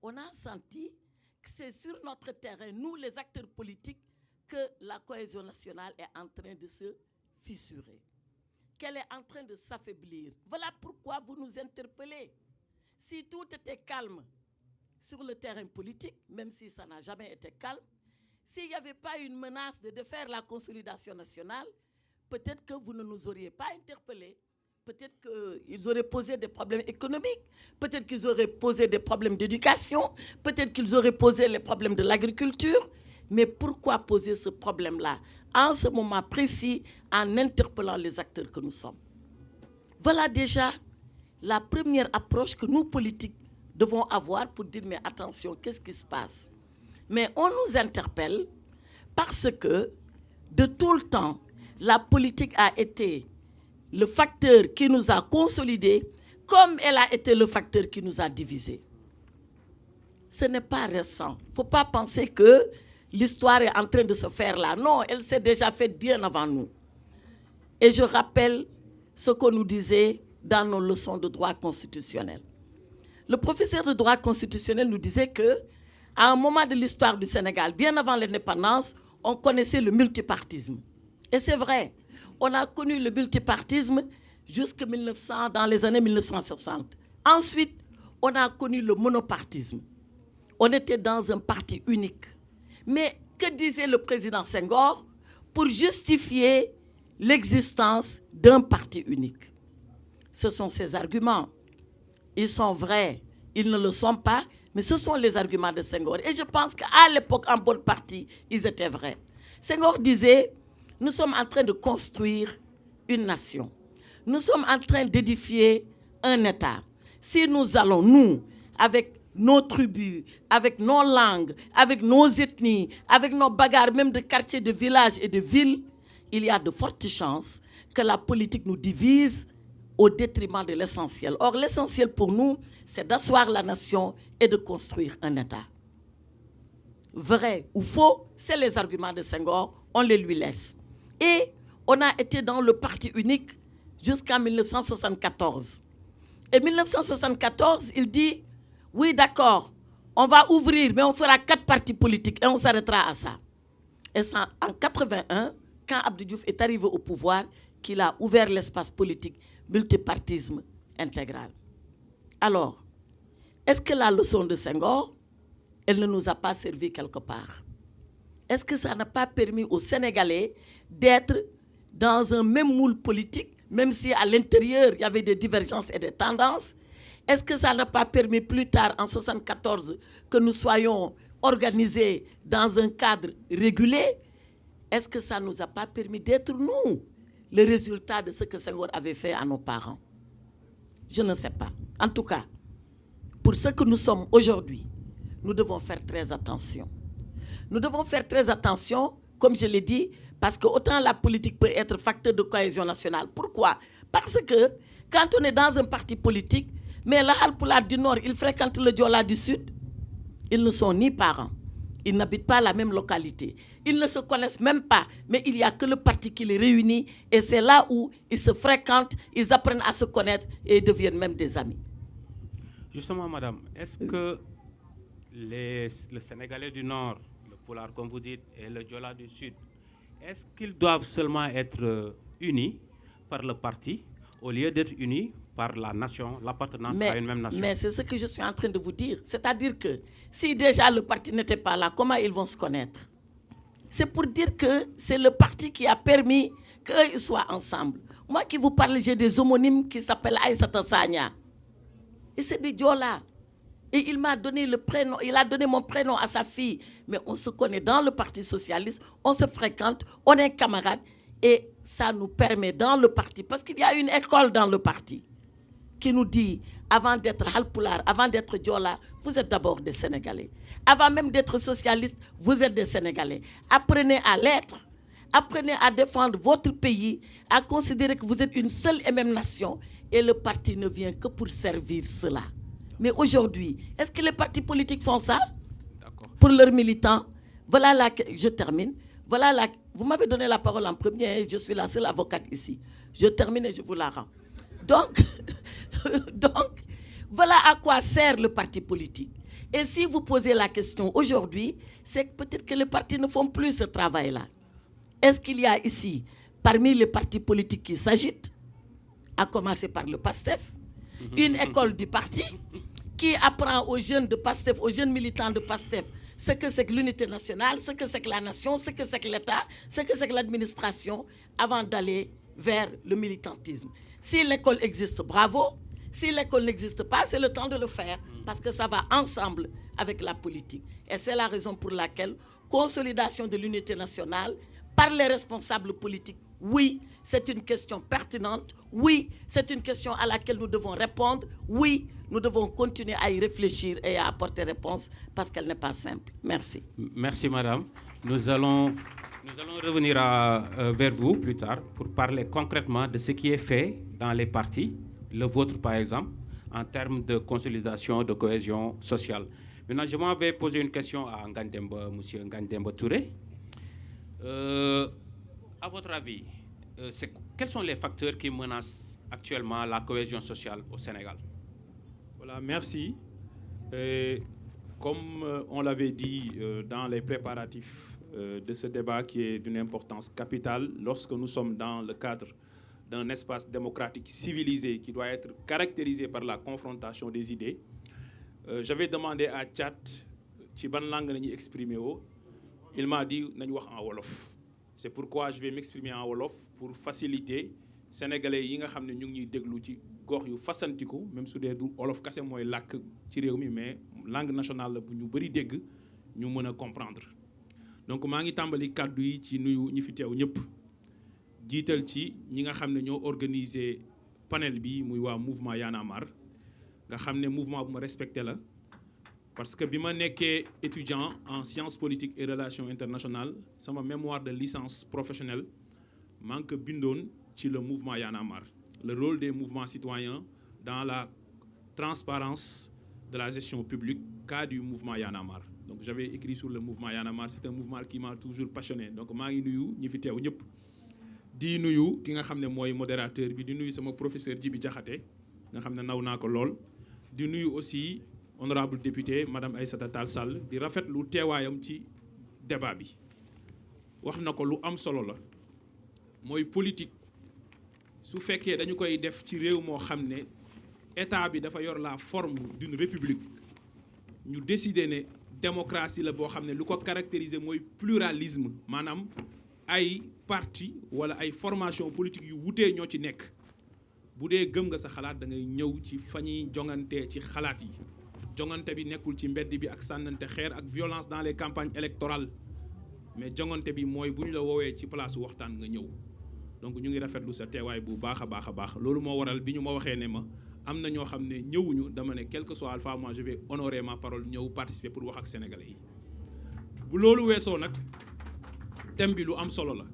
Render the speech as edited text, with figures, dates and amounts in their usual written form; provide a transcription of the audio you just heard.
on a senti que c'est sur notre terrain, nous les acteurs politiques, que la cohésion nationale est en train de se fissurer, qu'elle est en train de s'affaiblir. Voilà pourquoi vous nous interpellez. Si tout était calme sur le terrain politique, même si ça n'a jamais été calme, s'il n'y avait pas une menace de défaire la consolidation nationale, peut-être que vous ne nous auriez pas interpellés. Peut-être qu'ils auraient posé des problèmes économiques, peut-être qu'ils auraient posé des problèmes d'éducation, peut-être qu'ils auraient posé les problèmes de l'agriculture. Mais pourquoi poser ce problème-là en ce moment précis, en interpellant les acteurs que nous sommes? Voilà déjà la première approche que nous, politiques, devons avoir pour dire, mais attention, qu'est-ce qui se passe? Mais on nous interpelle parce que, de tout le temps, la politique a été le facteur qui nous a consolidés, comme elle a été le facteur qui nous a divisés. Ce n'est pas récent. Il ne faut pas penser que l'histoire est en train de se faire là. Non, elle s'est déjà faite bien avant nous. Et je rappelle ce qu'on nous disait dans nos leçons de droit constitutionnel. Le professeur de droit constitutionnel nous disait qu'à un moment de l'histoire du Sénégal, bien avant l'indépendance, on connaissait le multipartisme. Et c'est vrai. On a connu le multipartisme jusqu'en 1900, dans les années 1960. Ensuite, on a connu le monopartisme. On était dans un parti unique. Mais que disait le président Senghor pour justifier l'existence d'un parti unique? Ce sont ses arguments. Ils sont vrais, ils ne le sont pas, mais ce sont les arguments de Senghor. Et je pense qu'à l'époque, en bonne partie, ils étaient vrais. Senghor disait: nous sommes en train de construire une nation. Nous sommes en train d'édifier un État. Si nous allons, nous, avec nos tribus, avec nos langues, avec nos ethnies, avec nos bagarres, même de quartiers, de villages et de villes, il y a de fortes chances que la politique nous divise au détriment de l'essentiel. Or, l'essentiel pour nous, c'est d'asseoir la nation et de construire un État. Vrai ou faux, c'est les arguments de Senghor, on les lui laisse. Et on a été dans le parti unique jusqu'en 1974. Et 1974, il dit: oui, d'accord, on va ouvrir, mais on fera 4 partis politiques et on s'arrêtera à ça. Et c'est en 81, quand Abdou Diouf est arrivé au pouvoir, qu'il a ouvert l'espace politique, multipartisme intégral. Alors, est-ce que la leçon de Senghor, elle ne nous a pas servi quelque part? Est-ce que ça n'a pas permis aux Sénégalais d'être dans un même moule politique, même si à l'intérieur, il y avait des divergences et des tendances? Est-ce que ça n'a pas permis plus tard, en 1974, que nous soyons organisés dans un cadre régulé? Est-ce que ça ne nous a pas permis d'être, nous, le résultat de ce que Senghor avait fait à nos parents? Je ne sais pas. En tout cas, pour ce que nous sommes aujourd'hui, nous devons faire très attention. Nous devons faire très attention, comme je l'ai dit, parce que autant la politique peut être facteur de cohésion nationale. Pourquoi? Parce que quand on est dans un parti politique, mais la Halpulaar du Nord, ils fréquentent le Diola du Sud, ils ne sont ni parents, ils n'habitent pas la même localité, ils ne se connaissent même pas, mais il n'y a que le parti qui les réunit, et c'est là où ils se fréquentent, ils apprennent à se connaître et deviennent même des amis. Justement, madame, est-ce que le Sénégalais du Nord, le Pulaar comme vous dites, et le Diola du Sud, est-ce qu'ils doivent seulement être unis par le parti au lieu d'être unis par la nation, l'appartenance à une même nation? Mais c'est ce que je suis en train de vous dire. C'est-à-dire que si déjà le parti n'était pas là, comment ils vont se connaître? C'est pour dire que c'est le parti qui a permis qu'ils soient ensemble. Moi qui vous parle, j'ai des homonymes qui s'appellent Aïssata Sagna. Et c'est des Diola. Et il m'a donné le prénom, il a donné mon prénom à sa fille. Mais on se connaît dans le Parti socialiste, on se fréquente, on est camarades. Et ça nous permet dans le parti, parce qu'il y a une école dans le parti qui nous dit, avant d'être Halpulaar, avant d'être Diola, vous êtes d'abord des Sénégalais. Avant même d'être socialiste, vous êtes des Sénégalais. Apprenez à l'être, apprenez à défendre votre pays, à considérer que vous êtes une seule et même nation. Et le parti ne vient que pour servir cela. Mais aujourd'hui, est-ce que les partis politiques font ça pour leurs militants? Voilà là, je termine. Voilà là, vous m'avez donné la parole en premier, je suis la seule avocate ici. Je termine et je vous la rends. Donc, Voilà à quoi sert le parti politique. Et si vous posez la question aujourd'hui, c'est que peut-être que les partis ne font plus ce travail-là. Est-ce qu'il y a ici, parmi les partis politiques qui s'agitent, à commencer par le PASTEF, une école du parti qui apprend aux jeunes de PASTEF, aux jeunes militants de PASTEF, ce que c'est que l'unité nationale, ce que c'est que la nation, ce que c'est que l'État, ce que c'est que l'administration, avant d'aller vers le militantisme. Si l'école existe, bravo. Si l'école n'existe pas, c'est le temps de le faire, parce que ça va ensemble avec la politique. Et c'est la raison pour laquelle consolidation de l'unité nationale par les responsables politiques, oui, c'est une question pertinente, oui, c'est une question à laquelle nous devons répondre, oui, nous devons continuer à y réfléchir et à apporter réponse, parce qu'elle n'est pas simple. Merci. Merci, madame. Nous allons revenir vers vous plus tard pour parler concrètement de ce qui est fait dans les partis, le vôtre par exemple, en termes de consolidation, de cohésion sociale. Maintenant, je m'avais posé une question à Ngandemba, M. Ngandemba Touré. À votre avis, quels sont les facteurs qui menacent actuellement la cohésion sociale au Sénégal? Voilà, merci. Comme on l'avait dit dans les préparatifs de ce débat qui est d'une importance capitale, lorsque nous sommes dans le cadre d'un espace démocratique civilisé qui doit être caractérisé par la confrontation des idées, j'avais demandé à Tchad ci ban langue nañuy exprimer woo. Il m'a dit nañu wax en wolof. C'est pourquoi je vais m'exprimer en wolof pour faciliter sénégalais yi nga xam ne ñu ngi ñuy déglu ci gox yu fasantiku, même su dee du wolof kese mooy làkk ci réew mi, mais langue nationale la bu ñu bëri dégg ñu mën a comprendre. Donc maa ngi tàmbali kàddu yi ci nuyu ñi fi teew ñëpp, jiital ci ñi nga xam ne ñoo organiser panel bi muy waa mouvement Y'en a marre nga xam ne mouvement bu ma respecté la, parce que bi ma nekkee étudiant en sciences politiques et relations internationales sama mémoire de licence professionnelle maa ngi ko bindoon ci le mouvement Y'en a marre, le rôle des mouvements citoyens dans la transparence de la gestion publique, cas du mouvement Y'en a marre. Donc j'avais écrit sur le mouvement Y'en a marre, c'est un mouvement qui m'a toujours passionné. Donc maa ngi nuyu ñi fi teew ñëpp, di nuyu ki nga xam ne mooy modérateur bi, di nuyu sama professeur Djibi Diakhaté nga xam ne naw naa ko lool, di nuyu aussi honorable député madame Aïssata Tall Sall, di rafetlu teewaayam ci débat bi. Wax na ko lu am solo la, mooy politique su fekkee dañu koy def ci réew moo xam ne état bi dafa yor la forme d'une république, ñu décider ne démocratie la boo xam ne lu ko caractériser mooy pluralisme, maanaam ay parti wala ay formation politique yu wutee ñoo ci nekk. Bu dee gëm nga sa xalaat da ngay ñëw ci fa ñuy jongante ci xalaat yi. Jongante bi nekkul ci mbedd bi ak sànnante xeer ak violence dans les campagnes électorales, mais jongante bi mooy bu ñu la woowee ci place waxtaan nga ñëw. Donc ñu ngi rafetlu sa teewaay bu baax a baax a baax. Loolu moo waral bi ñu ma waxee ne ma am na ñoo xam ne ñëwuñu, dama ne quel que soit alpha, moi je vais honorer ma parole, ñëw participer pour wax ak sénégalais yi. Bu loolu weesoo nag thème bi lu am solo la.